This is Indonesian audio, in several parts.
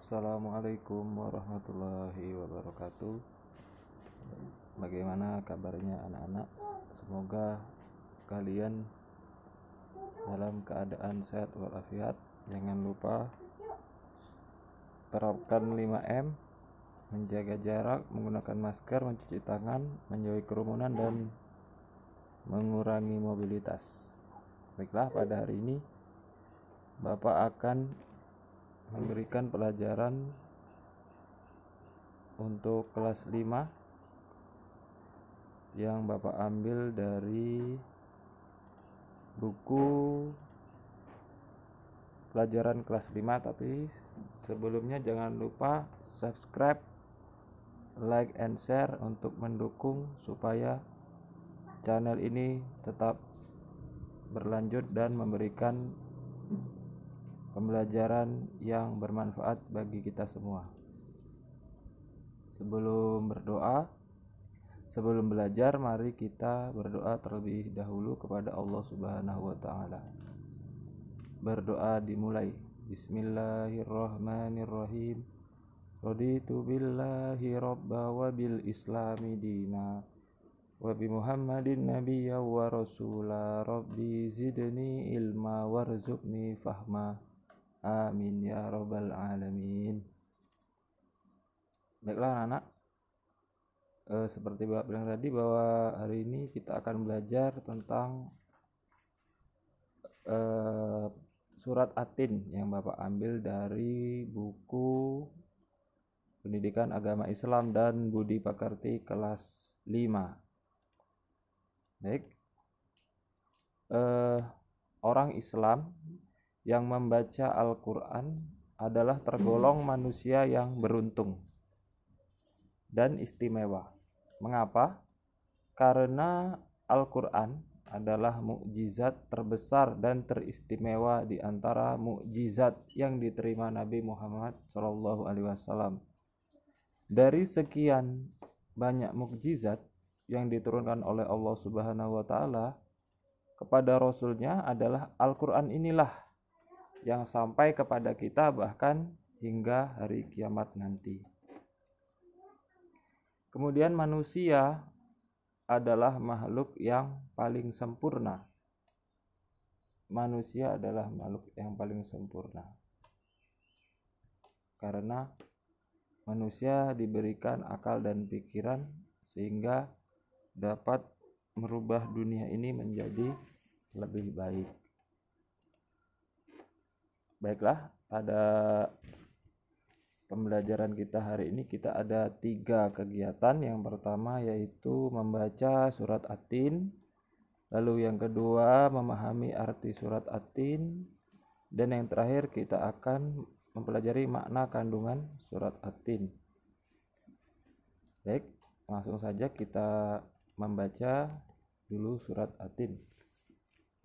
Assalamualaikum warahmatullahi wabarakatuh. Bagaimana kabarnya anak-anak? Semoga kalian dalam keadaan sehat walafiat. Jangan lupa terapkan 5M, menjaga jarak, menggunakan masker, mencuci tangan, menjauhi kerumunan, dan mengurangi mobilitas. Baiklah, pada hari ini Bapak akan memberikan pelajaran untuk kelas 5 yang Bapak ambil dari buku pelajaran kelas 5. Tapi sebelumnya jangan lupa subscribe, like, and share untuk mendukung supaya channel ini tetap berlanjut dan memberikan pembelajaran yang bermanfaat bagi kita semua. Sebelum belajar, mari kita berdoa terlebih dahulu kepada Allah Subhanahu wa Ta'ala. Berdoa dimulai. Bismillahirrahmanirrahim. Raditu billahi rabba wa bil islami dina wa bi Muhammadin nabiyya wa rasula. Rabbi zidni ilma warzuqni fahma. Amin ya rabbal alamin. Baiklah anak, seperti Bapak bilang tadi bahwa hari ini kita akan belajar tentang surat At-Tin yang Bapak ambil dari buku Pendidikan Agama Islam dan Budi Pekerti kelas 5. Baik, orang Islam yang membaca Al-Quran adalah tergolong manusia yang beruntung dan istimewa. Mengapa? Karena Al-Quran adalah mukjizat terbesar dan teristimewa di antara mukjizat yang diterima Nabi Muhammad SAW. Dari sekian banyak mukjizat yang diturunkan oleh Allah Subhanahu wa Ta'ala kepada Rasulnya adalah Al-Quran inilah yang sampai kepada kita bahkan hingga hari kiamat nanti. Kemudian manusia adalah makhluk yang paling sempurna. Manusia adalah makhluk yang paling sempurna karena manusia diberikan akal dan pikiran sehingga dapat merubah dunia ini menjadi lebih baik. Baiklah, pada pembelajaran kita hari ini kita ada 3 kegiatan. Yang pertama yaitu membaca surat At-Tin, lalu yang kedua memahami arti surat At-Tin, dan yang terakhir kita akan mempelajari makna kandungan surat At-Tin. Baik, langsung saja kita membaca dulu surat At-Tin.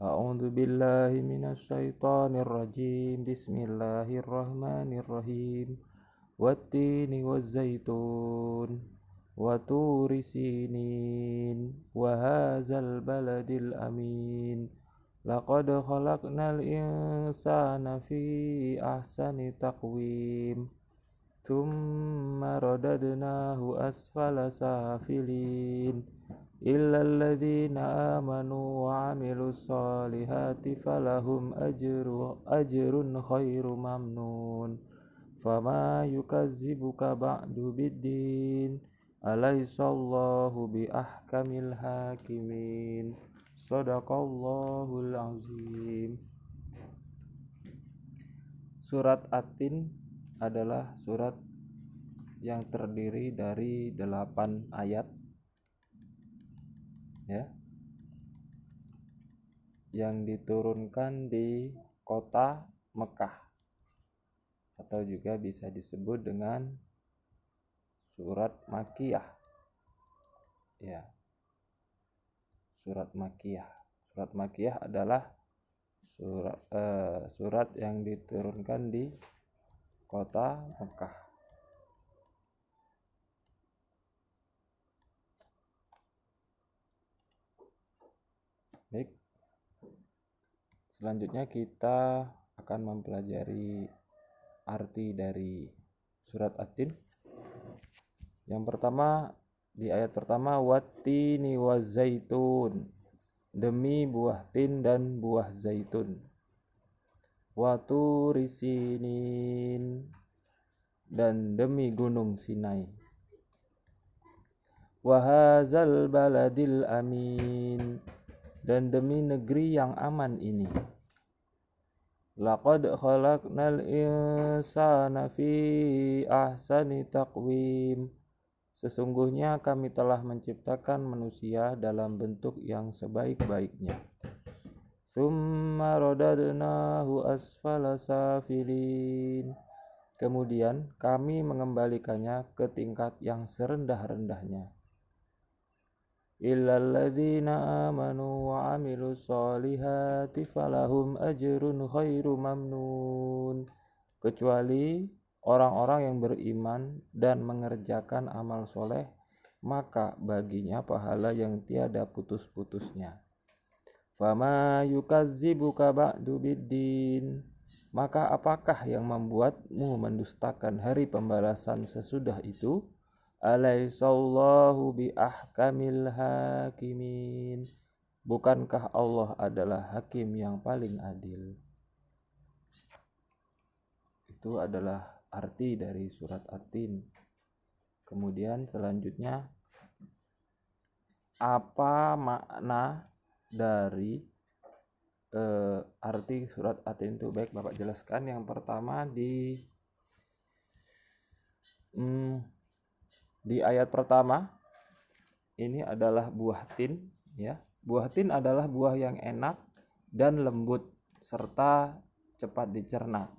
A'udzu billahi minasyaitonir rajim. Bismillahirrahmanirrahim. Wattini wazzaitun wa turi sinin wa hadzal baladil amin. Laqad khalaqnal insana fi ahsani taqwim. Tsumma radadnahu asfala safilin. Illal ladzina amanu wa 'amilus solihati falahum ajrun khairu mamnun. Fama yukazzibuka ba'du biddin. Alaisallahu bi ahkamil hakimin. Shadaqallahul azim. Surat At-Tin adalah surat yang terdiri dari 8 ayat ya, yang diturunkan di kota Mekah atau juga bisa disebut dengan surat Makkiyah ya. Surat Makkiyah adalah surat yang diturunkan di kota Mekah. Baik, selanjutnya kita akan mempelajari arti dari surat At-Tin. Yang pertama, di ayat pertama, wattini wazaitun, demi buah tin dan buah zaitun. Waturi sinin, dan demi gunung Sinai. Wahazal baladil amin, dan demi negeri yang aman ini. Laqad khalaqnal insana fi ahsani taqwim, sesungguhnya kami telah menciptakan manusia dalam bentuk yang sebaik-baiknya. Tsumma radadnahu asfala safilin, kemudian kami mengembalikannya ke tingkat yang serendah-rendahnya. Illal ladzina amanu wa amilus solihati falahum ajrun khairu mamnun, kecuali orang-orang yang beriman dan mengerjakan amal soleh, maka baginya pahala yang tiada putus-putusnya. Fama yukazzibuka ba'du biddin, maka apakah yang membuatmu mendustakan hari pembalasan sesudah itu? Alaisallahu bi ahkamil hakimin, bukankah Allah adalah hakim yang paling adil? Itu adalah arti dari surat At-Tin. Kemudian selanjutnya, apa makna dari arti surat At-Tin itu? Baik, Bapak jelaskan. Yang pertama di ayat pertama ini adalah buah tin, ya. Buah tin adalah buah yang enak dan lembut serta cepat dicerna.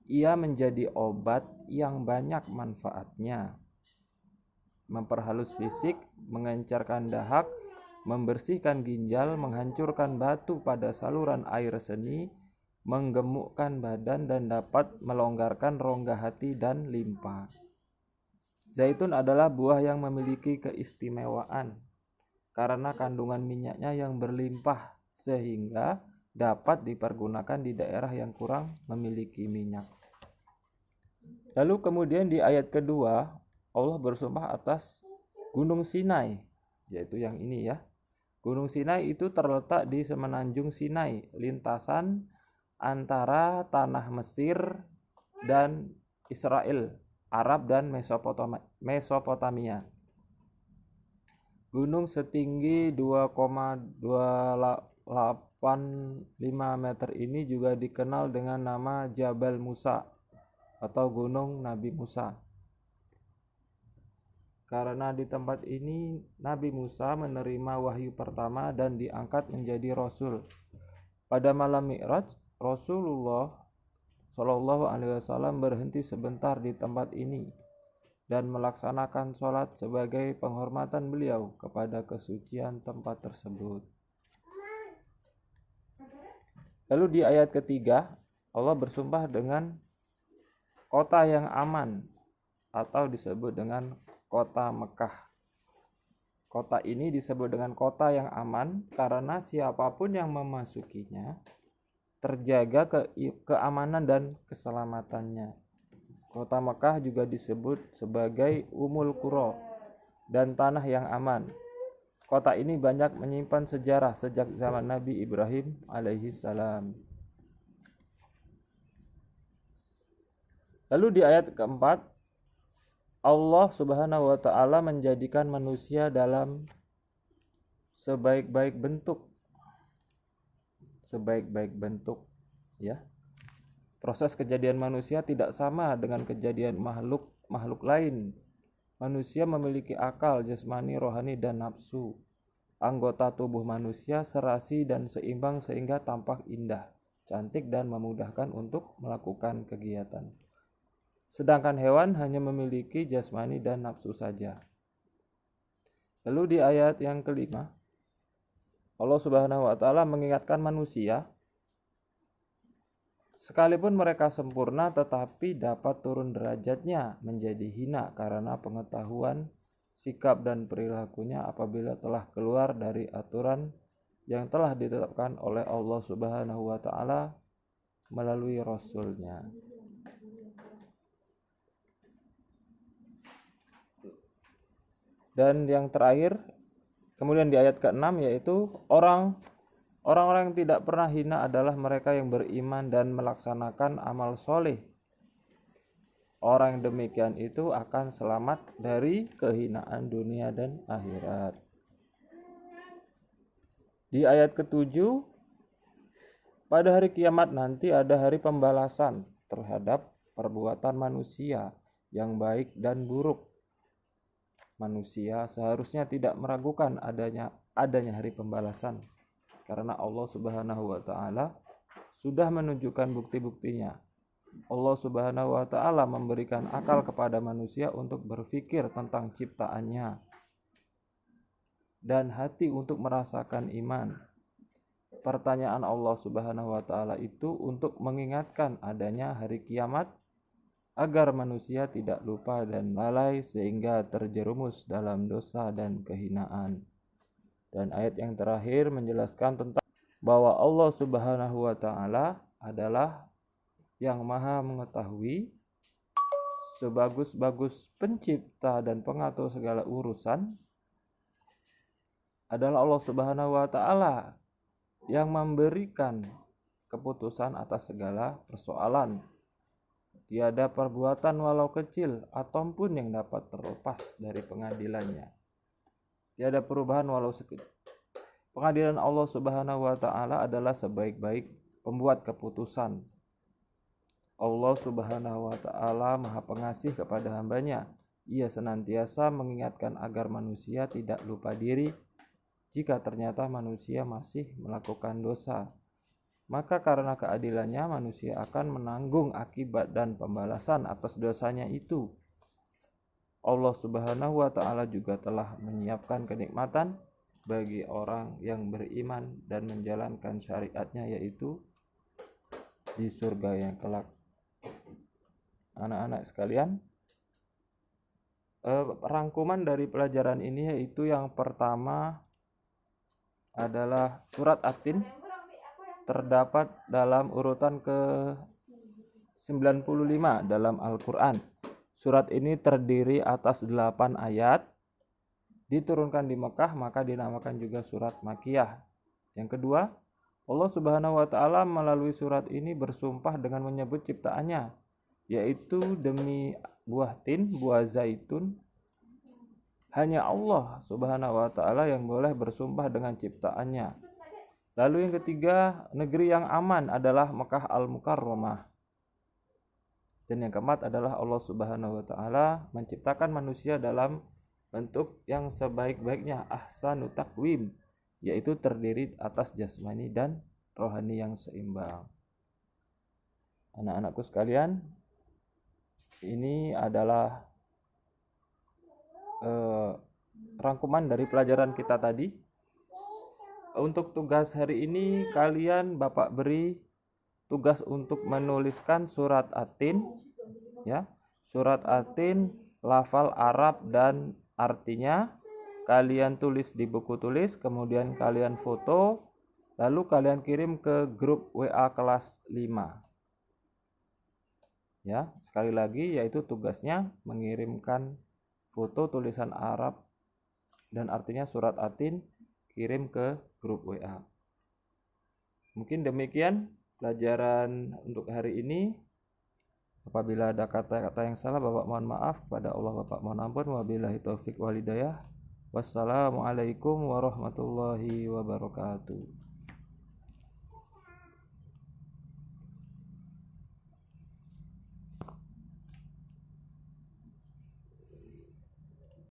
Ia menjadi obat yang banyak manfaatnya. Memperhalus fisik, mengencarkan dahak, membersihkan ginjal, menghancurkan batu pada saluran air seni, menggemukkan badan dan dapat melonggarkan rongga hati dan limpa. Zaitun adalah buah yang memiliki keistimewaan karena kandungan minyaknya yang berlimpah sehingga dapat dipergunakan di daerah yang kurang memiliki minyak. Lalu kemudian di ayat kedua, Allah bersumpah atas Gunung Sinai, yaitu yang ini ya. Gunung Sinai itu terletak di semenanjung Sinai, lintasan antara tanah Mesir dan Israel, Arab dan Mesopotamia. Gunung setinggi 2,285 meter ini juga dikenal dengan nama Jabal Musa atau Gunung Nabi Musa. Karena di tempat ini Nabi Musa menerima wahyu pertama dan diangkat menjadi rasul. Pada malam Mi'raj, Rasulullah Shallallahu Alaihi Wasallam berhenti sebentar di tempat ini dan melaksanakan sholat sebagai penghormatan beliau kepada kesucian tempat tersebut. Lalu di ayat ketiga, Allah bersumpah dengan kota yang aman atau disebut dengan kota Mekah. Kota ini disebut dengan kota yang aman karena siapapun yang memasukinya terjaga keamanan dan keselamatannya. Kota Mekah juga disebut sebagai Umul Qura dan tanah yang aman. Kota ini banyak menyimpan sejarah sejak zaman Nabi Ibrahim alaihi salam. Lalu di ayat keempat, Allah Subhanahu wa taala menjadikan manusia dalam sebaik-baik bentuk, ya. Proses kejadian manusia tidak sama dengan kejadian makhluk lain. Manusia memiliki akal, jasmani, rohani, dan nafsu. Anggota tubuh manusia serasi dan seimbang sehingga tampak indah, cantik, dan memudahkan untuk melakukan kegiatan. Sedangkan hewan hanya memiliki jasmani dan nafsu saja. Lalu di ayat yang kelima, Allah Subhanahu wa taala mengingatkan manusia, sekalipun mereka sempurna tetapi dapat turun derajatnya menjadi hina karena pengetahuan, sikap dan perilakunya apabila telah keluar dari aturan yang telah ditetapkan oleh Allah Subhanahu wa taala melalui Rasul-Nya. Dan yang terakhir, kemudian di ayat ke-6 yaitu orang-orang yang tidak pernah hina adalah mereka yang beriman dan melaksanakan amal soleh. Orang yang demikian itu akan selamat dari kehinaan dunia dan akhirat. Di ayat ke-7, pada hari kiamat nanti ada hari pembalasan terhadap perbuatan manusia yang baik dan buruk. Manusia seharusnya tidak meragukan adanya hari pembalasan, karena Allah Subhanahu wa taala sudah menunjukkan bukti-buktinya. Allah Subhanahu wa taala memberikan akal kepada manusia untuk berpikir tentang ciptaannya dan hati untuk merasakan iman. Pertanyaan Allah Subhanahu wa taala itu untuk mengingatkan adanya hari kiamat agar manusia tidak lupa dan lalai sehingga terjerumus dalam dosa dan kehinaan. Dan ayat yang terakhir menjelaskan tentang bahwa Allah Subhanahu wa taala adalah yang maha mengetahui, sebagus-bagus pencipta dan pengatur segala urusan adalah Allah Subhanahu wa taala yang memberikan keputusan atas segala persoalan. Tiada perbuatan walau kecil ataupun yang dapat terlepas dari pengadilannya. Tiada perubahan walau sekecil. Pengadilan Allah Subhanahu wa taala adalah sebaik-baik pembuat keputusan. Allah Subhanahu wa taala Maha Pengasih kepada hambanya. Ia senantiasa mengingatkan agar manusia tidak lupa diri jika ternyata manusia masih melakukan dosa. Maka karena keadilannya manusia akan menanggung akibat dan pembalasan atas dosanya itu. Allah Subhanahu wa taala juga telah menyiapkan kenikmatan bagi orang yang beriman dan menjalankan syariatnya, yaitu di surga yang kelak. Anak-anak sekalian, rangkuman dari pelajaran ini yaitu yang pertama adalah surat At-Tin terdapat dalam urutan ke-95 dalam Al-Quran. Surat ini terdiri atas 8 ayat, diturunkan di Mekah, maka dinamakan juga surat Makkiyah. Yang kedua, Allah Subhanahu wa taala melalui surat ini bersumpah dengan menyebut ciptaannya, yaitu demi buah tin, buah zaitun. Hanya Allah Subhanahu wa taala yang boleh bersumpah dengan ciptaannya. Lalu yang ketiga, negeri yang aman adalah Mekah Al-Mukarramah. Dan yang keempat adalah Allah Subhanahu wa taala menciptakan manusia dalam bentuk yang sebaik-baiknya, ahsanu taqwim, yaitu terdiri atas jasmani dan rohani yang seimbang. Anak-anakku sekalian, ini adalah rangkuman dari pelajaran kita tadi. Untuk tugas hari ini kalian Bapak beri tugas untuk menuliskan surat At-Tin, ya. Surat At-Tin, lafal Arab dan artinya kalian tulis di buku tulis, kemudian kalian foto, lalu kalian kirim ke grup WA kelas 5. Ya, sekali lagi yaitu tugasnya mengirimkan foto tulisan Arab dan artinya surat At-Tin, kirim ke grup WA. Mungkin demikian pelajaran untuk hari ini. Apabila ada kata-kata yang salah, Bapak mohon maaf. Kepada Allah Bapak mohon ampun. Wabillahi taufik walhidayah. Wassalamualaikum warahmatullahi wabarakatuh.